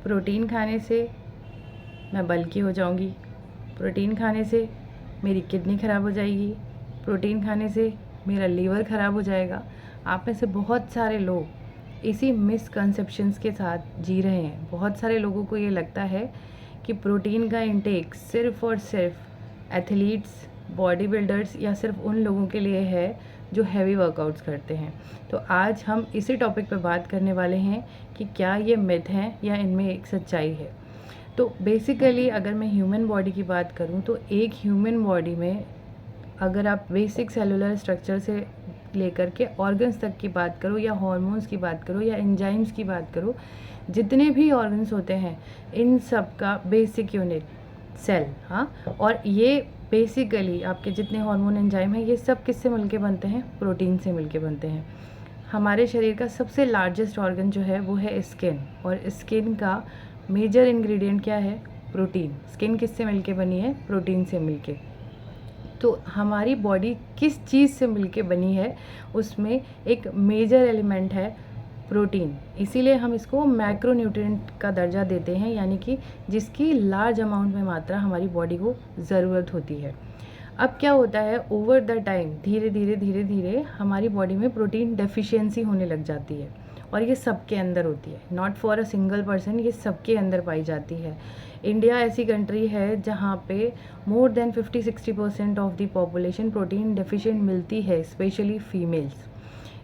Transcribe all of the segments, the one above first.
Protein खाने से मैं बल्की हो जाऊंगी, प्रोटीन खाने से मेरी किडनी ख़राब हो जाएगी, प्रोटीन खाने से मेरा लीवर ख़राब हो जाएगा। आप में से बहुत सारे लोग इसी मिसकंसेप्शंस के साथ जी रहे हैं। बहुत सारे लोगों को ये लगता है कि प्रोटीन का इंटेक सिर्फ़ और सिर्फ एथलीट्स, बॉडी बिल्डर्स या सिर्फ उन लोगों के लिए है जो हैवी वर्कआउट्स करते हैं। तो आज हम इसी टॉपिक पर बात करने वाले हैं कि क्या ये मिथ हैं या इनमें एक सच्चाई है। तो बेसिकली अगर मैं ह्यूमन बॉडी की बात करूं तो एक ह्यूमन बॉडी में अगर आप बेसिक सेलुलर स्ट्रक्चर से लेकर के ऑर्गन्स तक की बात करो या हार्मोन्स की बात करो या एंजाइम्स की बात करो, जितने भी ऑर्गन्स होते हैं इन सब का बेसिक यूनिट सेल। हाँ, और ये बेसिकली आपके जितने हार्मोन एंजाइम हैं ये सब किससे मिलके बनते हैं? प्रोटीन से मिलके बनते हैं। हमारे शरीर का सबसे लार्जेस्ट ऑर्गन जो है वो है स्किन, और स्किन का मेजर इंग्रेडिएंट क्या है? प्रोटीन। स्किन किससे मिलके बनी है? प्रोटीन से मिलके। तो हमारी बॉडी किस चीज़ से मिलके बनी है, उसमें एक मेजर एलिमेंट है प्रोटीन। इसीलिए हम इसको मैक्रोन्यूट्रिएंट का दर्जा देते हैं, यानी कि जिसकी लार्ज अमाउंट में मात्रा हमारी बॉडी को ज़रूरत होती है। अब क्या होता है, ओवर द टाइम धीरे धीरे हमारी बॉडी में प्रोटीन डेफिशिएंसी होने लग जाती है, और ये सबके अंदर होती है, not for a single person, ये सबके अंदर पाई जाती है। इंडिया ऐसी कंट्री है जहाँ पे more than 50-60% of the population protein deficient मिलती है, स्पेशली फीमेल्स।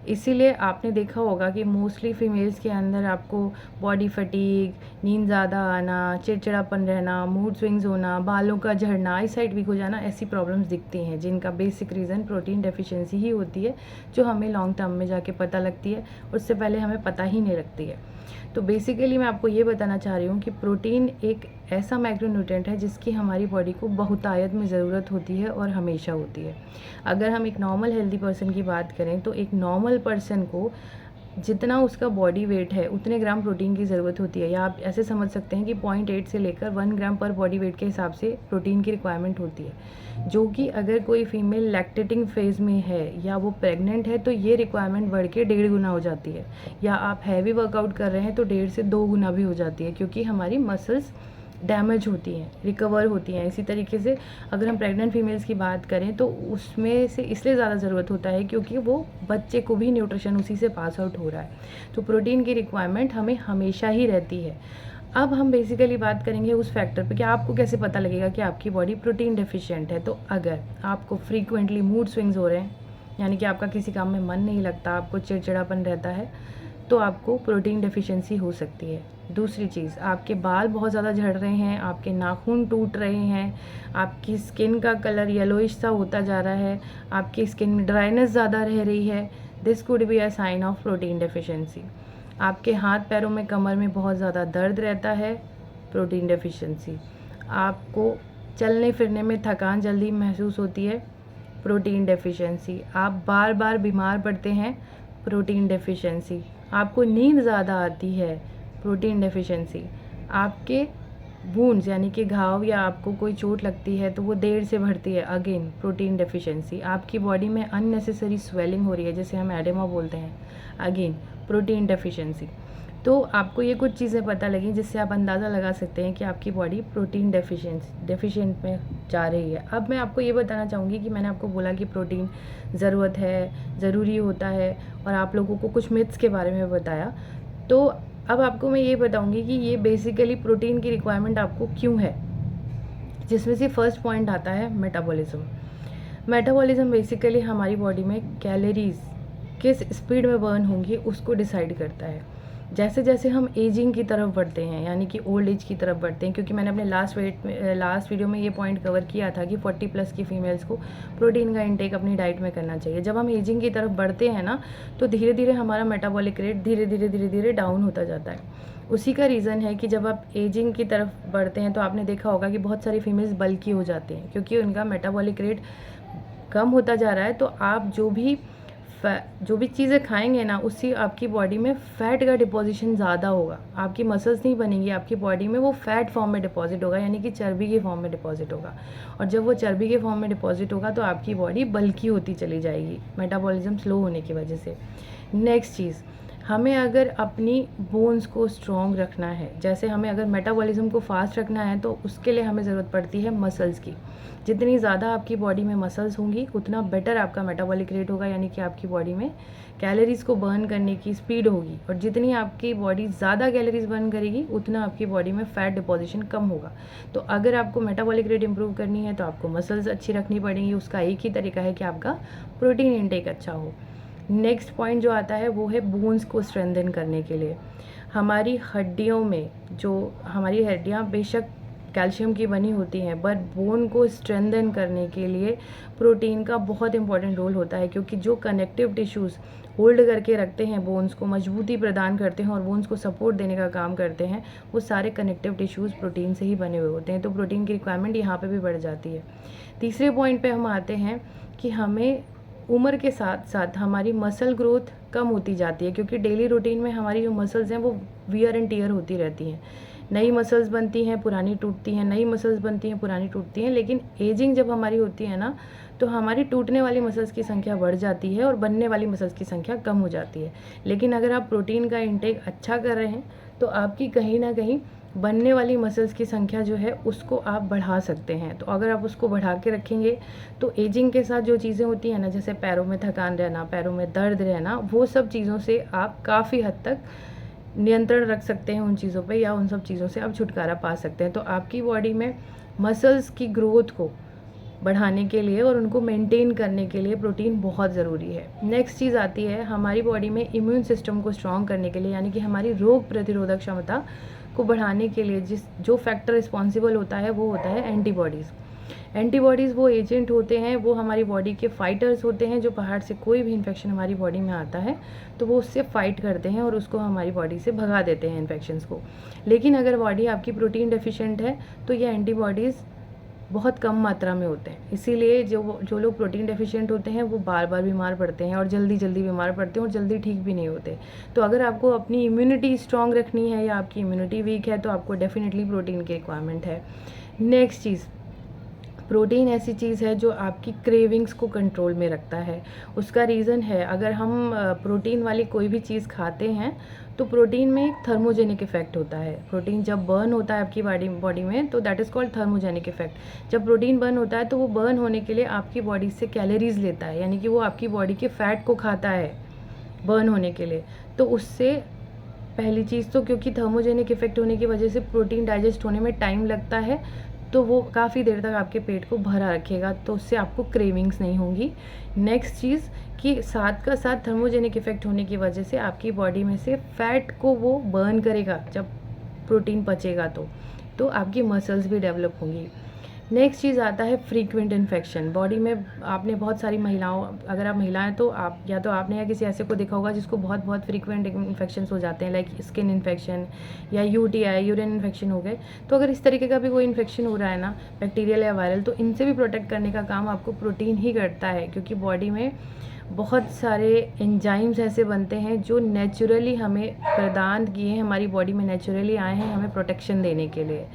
इसीलिए आपने देखा होगा कि मोस्टली फीमेल्स के अंदर आपको बॉडी फटीग, नींद ज़्यादा आना, चिड़चिड़ापन रहना, मूड स्विंग्स होना, बालों का झड़ना, आई साइट वीक हो जाना, ऐसी प्रॉब्लम्स दिखती हैं, जिनका बेसिक रीज़न प्रोटीन डेफिशिएंसी ही होती है, जो हमें लॉन्ग टर्म में जाके पता लगती है, उससे पहले हमें पता ही नहीं लगती है। तो बेसिकली मैं आपको ये बताना चाह रही हूँ कि प्रोटीन एक ऐसा मैक्रोन्यूट्रिएंट है जिसकी हमारी बॉडी को बहुतायत में ज़रूरत होती है और हमेशा होती है। अगर हम एक नॉर्मल हेल्दी पर्सन की बात करें तो एक नॉर्मल पर्सन को जितना उसका बॉडी वेट है उतने ग्राम प्रोटीन की ज़रूरत होती है, या आप ऐसे समझ सकते हैं कि 0.8 से लेकर 1 ग्राम पर बॉडी वेट के हिसाब से प्रोटीन की रिक्वायरमेंट होती है, जो कि अगर कोई फीमेल लैक्टेटिंग फेज़ में है या वो प्रेग्नेंट है तो ये रिक्वायरमेंट बढ़ के 1.5 गुना हो जाती है, या आप हैवी वर्कआउट कर रहे हैं तो 1.5 से 2 गुना भी हो जाती है, क्योंकि हमारी मसल्स डैमेज होती हैं, रिकवर होती हैं। इसी तरीके से अगर हम प्रेग्नेंट फीमेल्स की बात करें तो उसमें से इसलिए ज़्यादा ज़रूरत होता है क्योंकि वो बच्चे को भी न्यूट्रिशन उसी से पास आउट हो रहा है, तो प्रोटीन की रिक्वायरमेंट हमें हमेशा ही रहती है। अब हम बेसिकली बात करेंगे उस फैक्टर पे कि आपको कैसे पता लगेगा कि आपकी बॉडी प्रोटीन डेफिशिएंट है। तो अगर आपको फ्रीक्वेंटली मूड स्विंग्स हो रहे हैं, यानी कि आपका किसी काम में मन नहीं लगता, आपको चिड़चिड़ापन रहता है, तो आपको प्रोटीन डेफिशिएंसी हो सकती है। दूसरी चीज़, आपके बाल बहुत ज़्यादा झड़ रहे हैं, आपके नाखून टूट रहे हैं, आपकी स्किन का कलर येलोइश सा होता जा रहा है, आपकी स्किन में ड्राइनेस ज़्यादा रह रही है, this could be a sign of protein deficiency. आपके हाथ पैरों में, कमर में बहुत ज़्यादा दर्द रहता है, प्रोटीन डेफिशिएंसी। आपको चलने फिरने में थकान जल्दी महसूस होती है, प्रोटीन डेफिशिएंसी। आप बार बार बीमार पड़ते हैं, प्रोटीन डेफिशिएंसी। आपको नींद ज़्यादा आती है, प्रोटीन डेफिशिएंसी। आपके वुंड्स यानी कि घाव या आपको कोई चोट लगती है तो वो देर से भरती है, अगेन प्रोटीन डेफिशिएंसी। आपकी बॉडी में अननेसेसरी स्वेलिंग हो रही है, जैसे हम एडेमा बोलते हैं, अगेन प्रोटीन डेफिशिएंसी। तो आपको ये कुछ चीज़ें पता लगी जिससे आप अंदाज़ा लगा सकते हैं कि आपकी बॉडी प्रोटीन डेफिशिएंट में जा रही है। अब मैं आपको ये बताना चाहूँगी कि मैंने आपको बोला कि प्रोटीन ज़रूरत है, ज़रूरी होता है, और आप लोगों को कुछ मिथ्स के बारे में बताया। तो अब आपको मैं ये बताऊंगी कि ये बेसिकली प्रोटीन की रिक्वायरमेंट आपको क्यों है, जिसमें से फर्स्ट पॉइंट आता है मेटाबॉलिज्म। मेटाबॉलिज्म बेसिकली हमारी बॉडी में कैलोरीज किस स्पीड में बर्न होंगी उसको डिसाइड करता है। जैसे जैसे हम एजिंग की तरफ बढ़ते हैं, यानी कि ओल्ड एज की तरफ बढ़ते हैं, क्योंकि मैंने अपने लास्ट वीडियो में ये पॉइंट कवर किया था कि 40+ की फीमेल्स को प्रोटीन का इंटेक अपनी डाइट में करना चाहिए। जब हम एजिंग की तरफ बढ़ते हैं ना, तो धीरे धीरे हमारा मेटाबॉलिक रेट धीरे धीरे डाउन होता जाता है। उसी का रीज़न है कि जब आप एजिंग की तरफ बढ़ते हैं तो आपने देखा होगा कि बहुत सारी फीमेल्स बल्की हो जाती हैं, क्योंकि उनका मेटाबॉलिक रेट कम होता जा रहा है। तो आप जो भी चीज़ें खाएंगे ना, उससे आपकी बॉडी में फ़ैट का डिपॉजिशन ज़्यादा होगा, आपकी मसल्स नहीं बनेंगी, आपकी बॉडी में वो फ़ैट फॉर्म में डिपॉजिट होगा, यानी कि चर्बी के फॉर्म में डिपॉजिट होगा। और जब वो चर्बी के फॉर्म में डिपॉजिट होगा तो आपकी बॉडी बल्की होती चली जाएगी, मेटाबॉलिज्म स्लो होने की वजह से। नेक्स्ट चीज़, हमें अगर अपनी बोन्स को स्ट्रॉन्ग रखना है, जैसे हमें अगर मेटाबॉलिज्म को फास्ट रखना है, तो उसके लिए हमें ज़रूरत पड़ती है मसल्स की। जितनी ज़्यादा आपकी बॉडी में मसल्स होंगी उतना बेटर आपका मेटाबॉलिक रेट होगा, यानी कि आपकी बॉडी में कैलोरीज़ को बर्न करने की स्पीड होगी। और जितनी आपकी बॉडी ज़्यादा कैलोरीज बर्न करेगी उतना आपकी बॉडी में फ़ैट डिपोजिशन कम होगा। तो अगर आपको मेटाबॉलिक रेट इंप्रूव करनी है तो आपको मसल्स अच्छी रखनी पड़ेंगी। उसका एक ही तरीका है कि आपका प्रोटीन इनटेक अच्छा हो। नेक्स्ट पॉइंट जो आता है वो है बोन्स को स्ट्रेंथन करने के लिए। हमारी हड्डियों में, जो हमारी हड्डियाँ बेशक कैल्शियम की बनी होती हैं, बट बोन को स्ट्रेंथन करने के लिए प्रोटीन का बहुत इंपॉर्टेंट रोल होता है, क्योंकि जो कनेक्टिव टिश्यूज़ होल्ड करके रखते हैं, बोन्स को मजबूती प्रदान करते हैं और बोन्स को सपोर्ट देने का काम करते हैं, वो सारे कनेक्टिव टिश्यूज़ प्रोटीन से ही बने हुए होते हैं। तो प्रोटीन की रिक्वायरमेंट यहाँ पे भी बढ़ जाती है। तीसरे पॉइंट पे हम आते हैं कि हमें उम्र के साथ साथ हमारी मसल ग्रोथ कम होती जाती है, क्योंकि डेली रूटीन में हमारी जो मसल्स हैं वो वियर एंड टीयर होती रहती हैं। नई मसल्स बनती हैं, पुरानी टूटती हैं, नई मसल्स बनती हैं, पुरानी टूटती हैं। लेकिन एजिंग जब हमारी होती है ना, तो हमारी टूटने वाली मसल्स की संख्या बढ़ जाती है और बनने वाली मसल्स की संख्या कम हो जाती है। लेकिन अगर आप प्रोटीन का इंटेक अच्छा कर रहे हैं तो आपकी कहीं ना कहीं बनने वाली मसल्स की संख्या जो है उसको आप बढ़ा सकते हैं। तो अगर आप उसको बढ़ा के रखेंगे तो एजिंग के साथ जो चीज़ें होती हैं ना, जैसे पैरों में थकान रहना, पैरों में दर्द रहना, वो सब चीज़ों से आप काफ़ी हद तक नियंत्रण रख सकते हैं उन चीज़ों पे, या उन सब चीज़ों से आप छुटकारा पा सकते हैं। तो आपकी बॉडी में मसल्स की ग्रोथ को बढ़ाने के लिए और उनको मेंटेन करने के लिए प्रोटीन बहुत ज़रूरी है। नेक्स्ट चीज़ आती है हमारी बॉडी में इम्यून सिस्टम को स्ट्रॉन्ग करने के लिए, यानी कि हमारी रोग प्रतिरोधक क्षमता को बढ़ाने के लिए जो फैक्टर रिस्पॉन्सिबल होता है वो होता है एंटीबॉडीज़। एंटीबॉडीज़ वो एजेंट होते हैं, वो हमारी बॉडी के फाइटर्स होते हैं, जो बाहर से कोई भी इन्फेक्शन हमारी बॉडी में आता है तो वो उससे फाइट करते हैं और उसको हमारी बॉडी से भगा देते हैं इन्फेक्शंस को। लेकिन अगर बॉडी आपकी प्रोटीन डेफिशिएंट है तो ये एंटीबॉडीज़ बहुत कम मात्रा में होते हैं। इसीलिए जो लोग प्रोटीन डेफिशिएंट होते हैं वो बार बार बीमार पड़ते हैं और जल्दी जल्दी बीमार पड़ते हैं और जल्दी ठीक भी नहीं होते। तो अगर आपको अपनी इम्यूनिटी स्ट्रॉन्ग रखनी है या आपकी इम्यूनिटी वीक है तो आपको डेफिनेटली प्रोटीन की रिक्वायरमेंट है। नेक्स्ट चीज़, प्रोटीन ऐसी चीज़ है जो आपकी क्रेविंग्स को कंट्रोल में रखता है। उसका रीज़न है, अगर हम प्रोटीन वाली कोई भी चीज़ खाते हैं तो प्रोटीन में एक थर्मोजेनिक इफेक्ट होता है। प्रोटीन जब बर्न होता है आपकी बॉडी में तो that is called thermogenic effect. जब प्रोटीन बर्न होता है तो वो बर्न होने के लिए आपकी बॉडी से कैलोरीज लेता है, यानी कि वो आपकी बॉडी के फैट को खाता है बर्न होने के लिए। तो उससे पहली चीज़ तो क्योंकि थर्मोजेनिक इफेक्ट होने की वजह से प्रोटीन डाइजेस्ट होने में टाइम लगता है, तो वो काफ़ी देर तक आपके पेट को भरा रखेगा, तो उससे आपको क्रेविंग्स नहीं होंगी। नेक्स्ट चीज़ कि साथ का साथ थर्मोजेनिक इफेक्ट होने की वजह से आपकी बॉडी में से फैट को वो बर्न करेगा जब प्रोटीन पचेगा, तो आपकी मसल्स भी डेवलप होंगी। नेक्स्ट चीज़ आता है फ्रीक्वेंट इन्फेक्शन। बॉडी में आपने बहुत सारी महिलाओं, अगर आप महिला हैं तो आप या तो आपने या किसी ऐसे को देखा होगा जिसको बहुत फ्रीक्वेंट इन्फेक्शंस हो जाते हैं, लाइक स्किन इन्फेक्शन या यूटीआई, यूरिन इन्फेक्शन हो गए। तो अगर इस तरीके का भी कोई इन्फेक्शन हो रहा है ना, बैक्टीरियल या वायरल, तो इनसे भी प्रोटेक्ट करने का काम आपको प्रोटीन ही करता है, क्योंकि बॉडी में बहुत सारे एंजाइम्स ऐसे बनते हैं जो नेचुरली हमें प्रदान किए हैं, हमारी बॉडी में नेचुरली आए हैं हमें प्रोटेक्शन देने के लिए।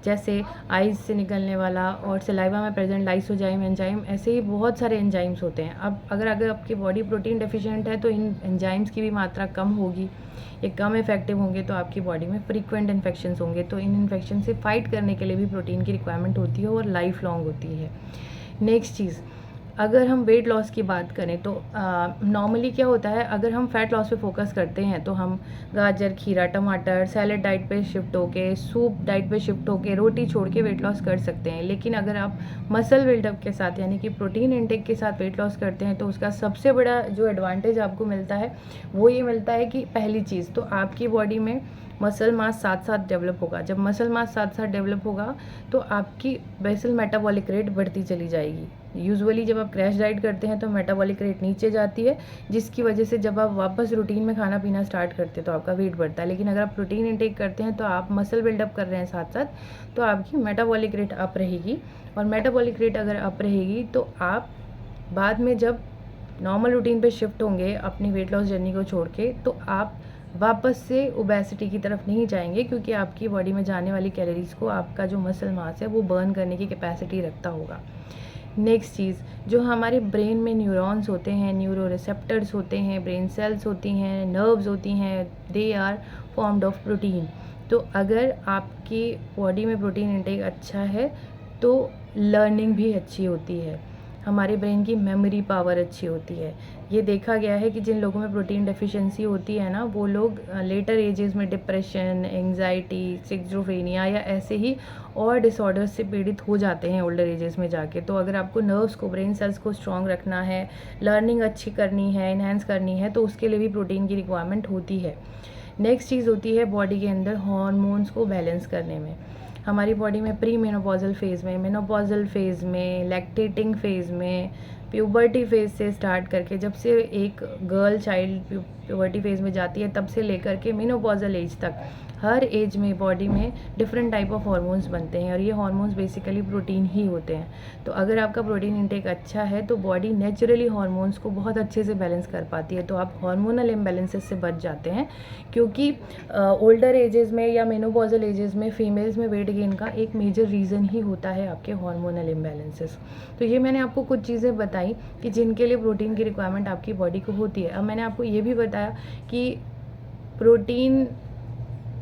जैसे आइज से निकलने वाला और सलाइवा में प्रेजेंट लाइसोजाइम एंजाइम, ऐसे ही बहुत सारे एंजाइम्स होते हैं। अब अगर आपकी बॉडी प्रोटीन डेफिशिएंट है तो इन एंजाइम्स की भी मात्रा कम होगी, ये कम इफेक्टिव होंगे, तो आपकी बॉडी में फ्रीक्वेंट इन्फेक्शंस होंगे। तो इन इन्फेक्शन से फाइट करने के लिए भी प्रोटीन की रिक्वायरमेंट होती है और लाइफ लॉन्ग होती है। नेक्स्ट चीज़, अगर हम वेट लॉस की बात करें तो नॉर्मली क्या होता है, अगर हम फैट लॉस पे फोकस करते हैं तो हम गाजर, खीरा, टमाटर, सैलेड डाइट पे शिफ्ट होके, सूप डाइट पे शिफ्ट होके, रोटी छोड़ के वेट लॉस कर सकते हैं। लेकिन अगर आप मसल बिल्डअप के साथ यानी कि प्रोटीन इनटेक के साथ वेट लॉस करते हैं तो उसका सबसे बड़ा जो एडवांटेज आपको मिलता है वो ये मिलता है कि पहली चीज़ तो आपकी बॉडी में मसल मास साथ साथ डेवलप होगा। जब मसल मास साथ साथ डेवलप होगा तो आपकी बेसल मेटाबॉलिक रेट बढ़ती चली जाएगी। यूजुअली जब आप क्रैश डाइट करते हैं तो मेटाबॉलिक रेट नीचे जाती है, जिसकी वजह से जब आप वापस रूटीन में खाना पीना स्टार्ट करते हैं तो आपका वेट बढ़ता है। लेकिन अगर आप प्रोटीन इंटेक करते हैं तो आप मसल बिल्डअप कर रहे हैं साथ साथ, तो आपकी मेटाबॉलिक रेट अप रहेगी। और मेटाबॉलिक रेट अगर अप रहेगी तो आप बाद में जब नॉर्मल रूटीन पे शिफ्ट होंगे अपनी वेट लॉस जर्नी को छोड़ के, तो आप वापस से ओबेसिटी की तरफ नहीं जाएंगे, क्योंकि आपकी बॉडी में जाने वाली कैलोरीज को आपका जो मसल मास है वो बर्न करने की कैपेसिटी रखता होगा। नेक्स्ट चीज़, जो हमारे ब्रेन में न्यूरॉन्स होते हैं, न्यूरो रिसेप्टर्स होते हैं, ब्रेन सेल्स होती हैं, नर्व्स होती हैं, they are formed of protein. तो अगर आपकी बॉडी में प्रोटीन इंटेक अच्छा है तो लर्निंग भी अच्छी होती है, हमारे ब्रेन की मेमोरी पावर अच्छी होती है। ये देखा गया है कि जिन लोगों में प्रोटीन डेफिशिएंसी होती है ना, वो लोग लेटर एजेस में डिप्रेशन, एंग्जाइटी, सिक्सोफ्रेनिया या ऐसे ही और डिसऑर्डर्स से पीड़ित हो जाते हैं ओल्डर एजेस में जाके। तो अगर आपको नर्व्स को, ब्रेन सेल्स को स्ट्रॉन्ग रखना है, लर्निंग अच्छी करनी है, इन्हेंस करनी है, तो उसके लिए भी प्रोटीन की रिक्वायरमेंट होती है। नेक्स्ट चीज़ होती है बॉडी के अंदर हार्मोन्स को बैलेंस करने में। हमारी बॉडी में प्री मेनोपॉजल फेज़ में, मेनोपॉजल फेज़ में, लैक्टेटिंग फेज़ में, प्यूबर्टी फेज़ से स्टार्ट करके, जब से एक गर्ल चाइल्ड प्यूबर्टी फेज़ में जाती है तब से लेकर के मेनोपॉजल एज तक, हर एज में बॉडी में डिफरेंट टाइप ऑफ हार्मोन्स बनते हैं और ये हार्मोन्स बेसिकली प्रोटीन ही होते हैं। तो अगर आपका प्रोटीन इंटेक अच्छा है तो बॉडी नेचुरली हार्मोन्स को बहुत अच्छे से बैलेंस कर पाती है। तो आप हार्मोनल इम्बैलेंसेस से बच जाते हैं, क्योंकि ओल्डर एजेस में या मेनोपॉजल एजेस में फीमेल्स में वेट गेन का एक मेजर रीज़न ही होता है आपके हार्मोनल इम्बैलेंसेस। तो ये मैंने आपको कुछ चीज़ें बताई कि जिनके लिए प्रोटीन की रिक्वायरमेंट आपकी बॉडी को होती है। अब मैंने आपको ये भी बताया कि प्रोटीन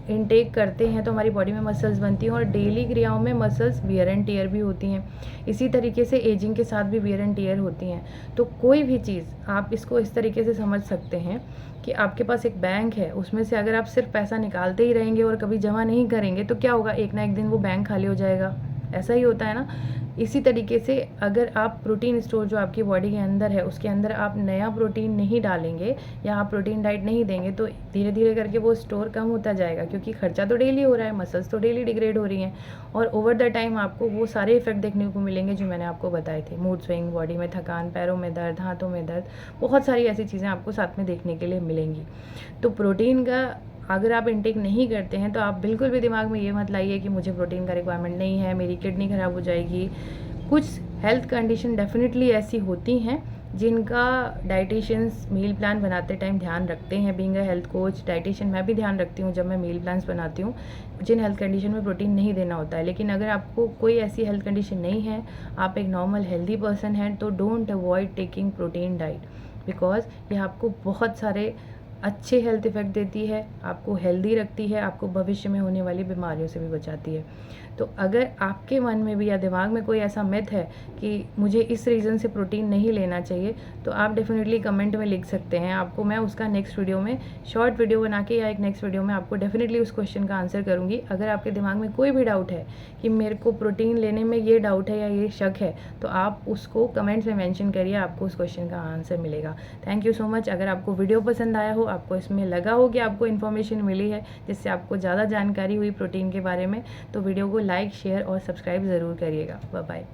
इनटेक करते हैं तो हमारी बॉडी में मसल्स बनती हैं और डेली क्रियाओं में मसल्स वियर एंड टियर भी होती हैं। इसी तरीके से एजिंग के साथ भी वियर एंड टियर होती हैं। तो कोई भी चीज़ आप इसको इस तरीके से समझ सकते हैं कि आपके पास एक बैंक है, उसमें से अगर आप सिर्फ पैसा निकालते ही रहेंगे और कभी जमा नहीं करेंगे तो क्या होगा, एक ना एक दिन वो बैंक खाली हो जाएगा। ऐसा ही होता है ना। इसी तरीके से अगर आप प्रोटीन स्टोर जो आपकी बॉडी के अंदर है उसके अंदर आप नया प्रोटीन नहीं डालेंगे या आप प्रोटीन डाइट नहीं देंगे तो धीरे धीरे करके वो स्टोर कम होता जाएगा, क्योंकि खर्चा तो डेली हो रहा है, मसल्स तो डेली डिग्रेड हो रही हैं और ओवर द टाइम आपको वो सारे इफेक्ट देखने को मिलेंगे जो मैंने आपको बताए थे। मूड स्विंग, बॉडी में थकान, पैरों में दर्द, हाथों में दर्द, बहुत सारी ऐसी चीज़ें आपको साथ में देखने के लिए मिलेंगी। तो प्रोटीन का अगर आप इनटेक नहीं करते हैं तो आप बिल्कुल भी दिमाग में ये मत लाइए कि मुझे प्रोटीन का रिक्वायरमेंट नहीं है, मेरी किडनी ख़राब हो जाएगी। कुछ हेल्थ कंडीशन डेफिनेटली ऐसी होती हैं जिनका डाइटिशियंस मील प्लान बनाते टाइम ध्यान रखते हैं। Being a health coach, dietitian मैं भी ध्यान रखती हूँ जब मैं मील प्लान्स बनाती हूँ, जिन हेल्थ कंडीशन में प्रोटीन नहीं देना होता है। लेकिन अगर आपको कोई ऐसी हेल्थ कंडीशन नहीं है, आप एक नॉर्मल हेल्दी पर्सन हैं, तो don't avoid taking protein diet, because ये आपको बहुत सारे अच्छे हेल्थ इफ़ेक्ट देती है, आपको हेल्दी रखती है, आपको भविष्य में होने वाली बीमारियों से भी बचाती है। तो अगर आपके मन में भी या दिमाग में कोई ऐसा मिथ है कि मुझे इस रीज़न से प्रोटीन नहीं लेना चाहिए, तो आप डेफिनेटली कमेंट में लिख सकते हैं। आपको मैं उसका नेक्स्ट वीडियो में शॉर्ट वीडियो बना के या एक नेक्स्ट वीडियो में आपको डेफिनेटली उस क्वेश्चन का आंसर करूँगी। अगर आपके दिमाग में कोई भी डाउट है कि मेरे को प्रोटीन लेने में ये डाउट है या ये शक है, तो आप उसको कमेंट्स में मेंशन करिए, आपको उस क्वेश्चन का आंसर मिलेगा। Thank you so much. अगर आपको वीडियो पसंद आया हो, आपको इसमें लगा हो कि आपको इन्फॉर्मेशन मिली है जिससे आपको ज़्यादा जानकारी हुई प्रोटीन के बारे में, तो वीडियो को लाइक, शेयर और सब्सक्राइब ज़रूर करिएगा। Bye bye.